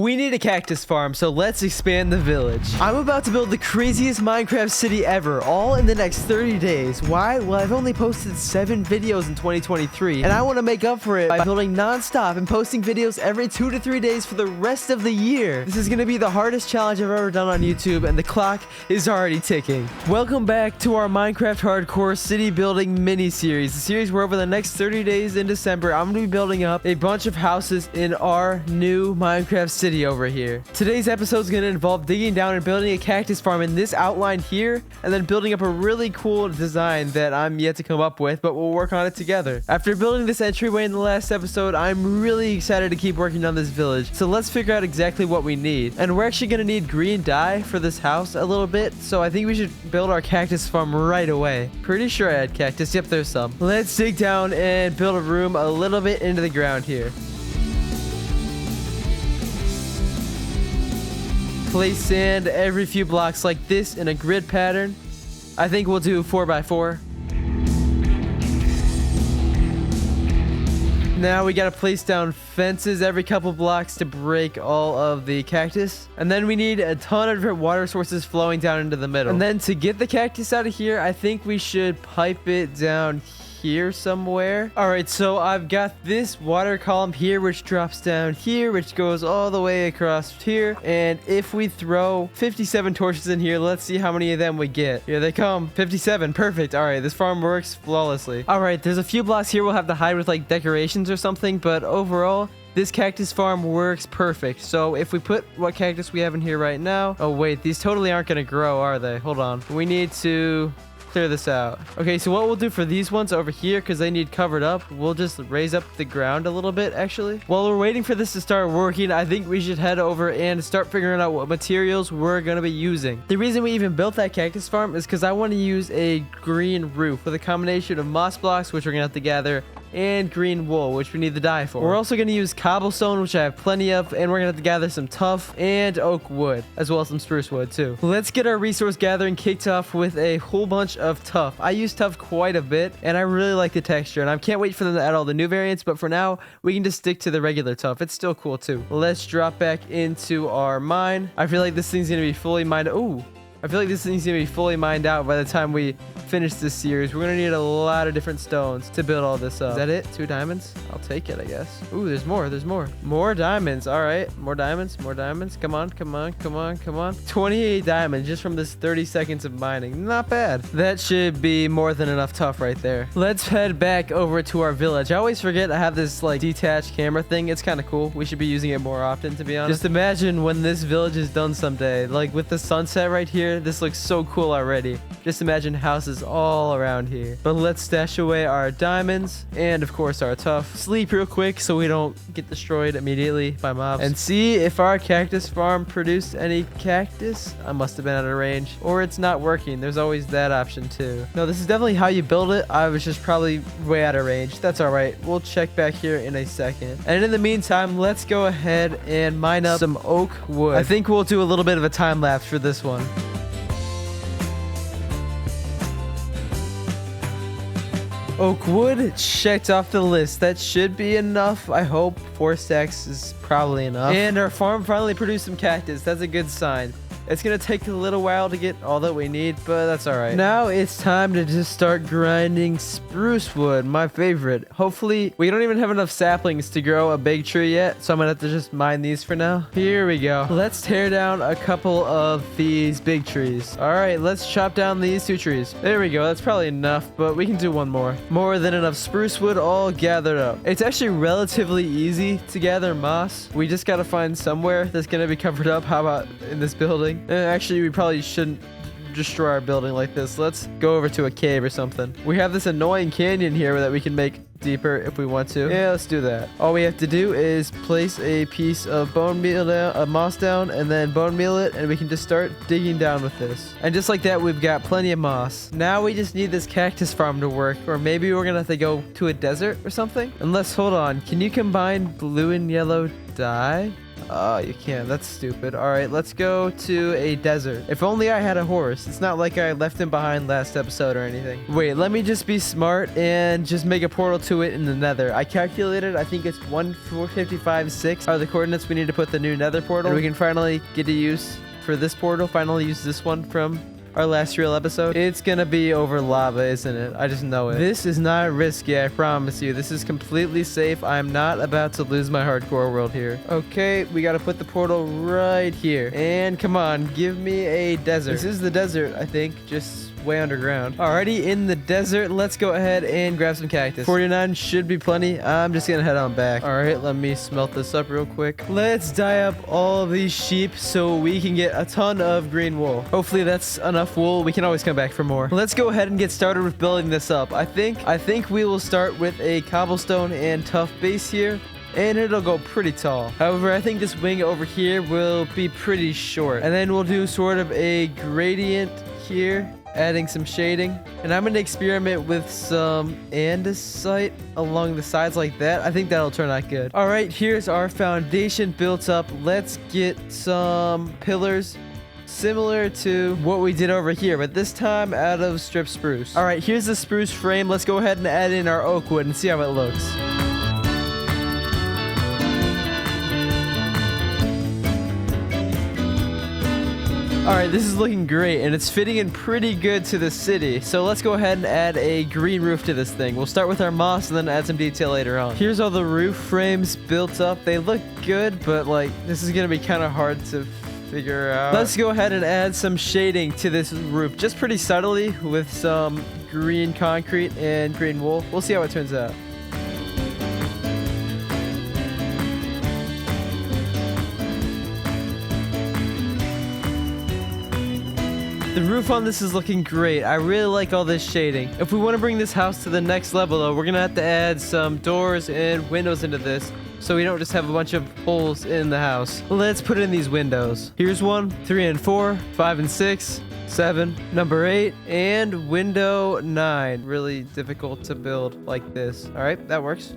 We need a cactus farm, so let's expand the village. I'm about to build the craziest Minecraft city ever, all in the next 30 days. Why? Well, I've only posted 7 videos in 2023, and I want to make up for it by building non-stop and posting videos every 2 to 3 days for the rest of the year. This is going to be the hardest challenge I've ever done on YouTube, and the clock is already ticking. Welcome back to our Minecraft Hardcore city building mini-series, the series where over the next 30 days in December, I'm going to be building up a bunch of houses in our new Minecraft city over here. Today's episode is going to involve digging down and building a cactus farm in this outline here, and then building up a really cool design that I'm yet to come up with, but we'll work on it together. After building this entryway in the last episode, I'm really excited to keep working on this village. So let's figure out exactly what we need. And we're actually going to need green dye for this house a little bit, so I think we should build our cactus farm right away. Pretty sure I had cactus. Yep, there's some. Let's dig down and build a room a little bit into the ground here. Place sand every few blocks like this in a grid pattern. I think we'll do 4x4. Now we gotta place down fences every couple blocks to break all of the cactus. And then we need a ton of different water sources flowing down into the middle. And then to get the cactus out of here, I think we should pipe it down here somewhere. All right, so I've got this water column here, which drops down here, which goes all the way across here. And if we throw 57 torches in here, let's see how many of them we get. Here they come. 57. Perfect. All right, this farm works flawlessly. All right, there's a few blocks here we'll have to hide with like decorations or something, but overall, this cactus farm works perfect. So if we put what cactus we have in here right now. Oh wait, these totally aren't gonna grow, are they? Hold on. We need to clear this out. Okay, so what we'll do for these ones over here, because they need covered up, we'll just raise up the ground a little bit actually. While we're waiting for this to start working, I think we should head over and start figuring out what materials we're going to be using. The reason we even built that cactus farm is because I want to use a green roof with a combination of moss blocks, which we're going to have to gather, and green wool, which we need the dye for. We're also going to use cobblestone, which I have plenty of, and we're going to have to gather some tuff and oak wood, as well as some spruce wood too. Let's get our resource gathering kicked off with a whole bunch of tuff. I use tuff quite a bit, and I really like the texture, and I can't wait for them to add all the new variants, but for now, we can just stick to the regular tuff. It's still cool too. Let's drop back into our mine. I feel like this thing's going to be fully mined. Ooh. I feel like this thing's gonna be fully mined out by the time we finish this series. We're gonna need a lot of different stones to build all this up. Is that it? 2 diamonds? I'll take it, I guess. Ooh, there's more. There's more. More diamonds. All right. More diamonds. More diamonds. Come on. Come on. Come on. Come on. 28 diamonds just from this 30 seconds of mining. Not bad. That should be more than enough tuff right there. Let's head back over to our village. I always forget I have this like detached camera thing. It's kind of cool. We should be using it more often, to be honest. Just imagine when this village is done someday. Like with the sunset right here. This looks so cool already. Just imagine houses all around here. But let's stash away our diamonds and of course our tuff. Sleep real quick so we don't get destroyed immediately by mobs. And see if our cactus farm produced any cactus. I must have been out of range. Or it's not working. There's always that option too. No, this is definitely how you build it. I was just probably way out of range. That's all right. We'll check back here in a second. And in the meantime, let's go ahead and mine up some oak wood. I think we'll do a little bit of a time lapse for this one. Oak wood checked off the list. That should be enough. I hope 4 stacks is probably enough. And our farm finally produced some cactus. That's a good sign. It's gonna take a little while to get all that we need, but that's all right. Now it's time to just start grinding spruce wood, my favorite. Hopefully, we don't even have enough saplings to grow a big tree yet, so I'm gonna have to just mine these for now. Here we go. Let's tear down a couple of these big trees. All right, let's chop down these 2 trees. There we go. That's probably enough, but we can do one more. More than enough spruce wood all gathered up. It's actually relatively easy to gather moss. We just gotta find somewhere that's gonna be covered up. How about in this building? Actually, we probably shouldn't destroy our building like this. Let's go over to a cave or something. We have this annoying canyon here that we can make deeper if we want to. Yeah, let's do that. All we have to do is place a piece of bone meal down, moss down, and then bone meal it, and we can just start digging down with this. And just like that, we've got plenty of moss. Now we just need this cactus farm to work, or maybe we're gonna have to go to a desert or something. Unless, hold on, can you combine blue and yellow dye? Oh, you can't. That's stupid. All right, let's go to a desert. If only I had a horse. It's not like I left him behind last episode or anything. Wait, let me just be smart and just make a portal to it in the nether. I calculated, I think it's 1,455,6 are the coordinates we need to put the new nether portal. And we can finally get to use for this portal. Finally use this one from our last real episode. It's gonna be over lava, isn't it? I just know it. This is not risky, I promise you. This is completely safe. I'm not about to lose my hardcore world here. Okay, we gotta put the portal right here. And come on, give me a desert. This is the desert, I think. Just way underground. Alrighty, in the desert, let's go ahead and grab some cactus. 49 should be plenty. I'm just gonna head on back. Alright, let me smelt this up real quick. Let's dye up all of these sheep so we can get a ton of green wool. Hopefully that's enough wool. We can always come back for more. Let's go ahead and get started with building this up. I think we will start with a cobblestone and tough base here, and it'll go pretty tall. However, I think this wing over here will be pretty short, and then we'll do sort of a gradient here, adding some shading. And I'm going to experiment with some andesite along the sides like that. I think that'll turn out good. All right, here's our foundation built up. Let's get some pillars similar to what we did over here, but this time out of strip spruce. All right, here's the spruce frame. Let's go ahead and add in our oak wood and see how it looks. Alright, this is looking great, and it's fitting in pretty good to the city. So let's go ahead and add a green roof to this thing. We'll start with our moss and then add some detail later on. Here's all the roof frames built up. They look good, but like this is going to be kind of hard to figure out. Let's go ahead and add some shading to this roof, just pretty subtly with some green concrete and green wool. We'll see how it turns out. The roof on this is looking great. I really like all this shading. If we want to bring this house to the next level though, we're gonna have to add some doors and windows into this so we don't just have a bunch of holes in the house. Let's put in these windows. Here's 1, 3 and 4, 5 and 6, 7, number 8, and window 9. Really difficult to build like this. All right, that works.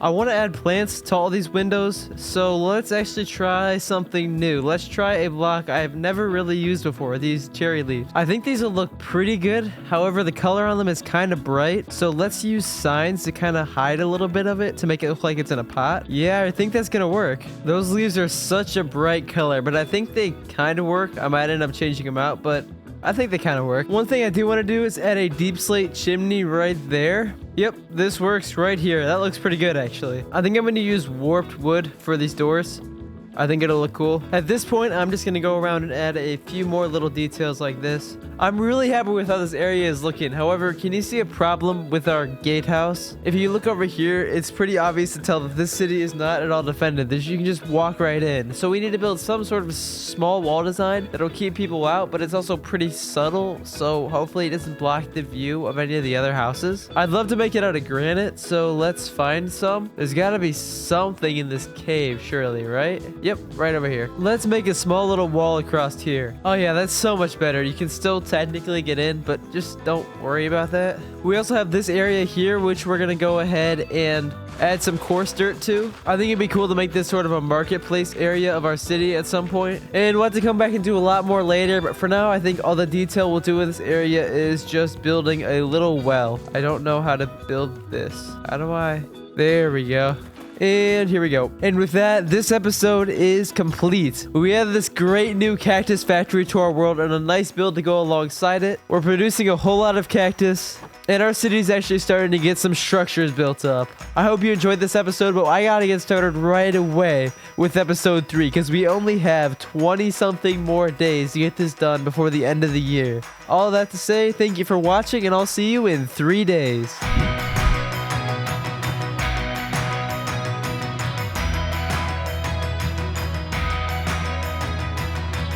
I want to add plants to all these windows, so let's actually try something new. Let's try a block I have never really used before, these cherry leaves. I think these will look pretty good. However, the color on them is kind of bright, so let's use signs to kind of hide a little bit of it to make it look like it's in a pot. Yeah, I think that's gonna work. Those leaves are such a bright color, but I think they kind of work. I might end up changing them out, but I think they kind of work. One thing I do want to do is add a deep slate chimney right there. Yep, this works right here. That looks pretty good, actually. I think I'm going to use warped wood for these doors. I think it'll look cool. At this point, I'm just going to go around and add a few more little details like this. I'm really happy with how this area is looking. However, can you see a problem with our gatehouse? If you look over here, it's pretty obvious to tell that this city is not at all defended. You can just walk right in. So we need to build some sort of small wall design that'll keep people out, but it's also pretty subtle, so hopefully it doesn't block the view of any of the other houses. I'd love to make it out of granite, so let's find some. There's got to be something in this cave, surely, right? Yep, right over here. Let's make a small little wall across here. Oh yeah, that's so much better. You can still technically get in, but just don't worry about that. We also have this area here, which we're gonna go ahead and add some coarse dirt to. I think it'd be cool to make this sort of a marketplace area of our city at some point. And we'll have to come back and do a lot more later, but for now, I think all the detail we'll do in this area is just building a little well. I don't know how to build this. How do I? There we go. And here we go. And with that, this episode is complete. We have this great new cactus factory to our world and a nice build to go alongside it. We're producing a whole lot of cactus, and our city's actually starting to get some structures built up. I hope you enjoyed this episode, but I gotta get started right away with episode 3 because we only have 20-something more days to get this done before the end of the year. All that to say, thank you for watching, and I'll see you in 3 days.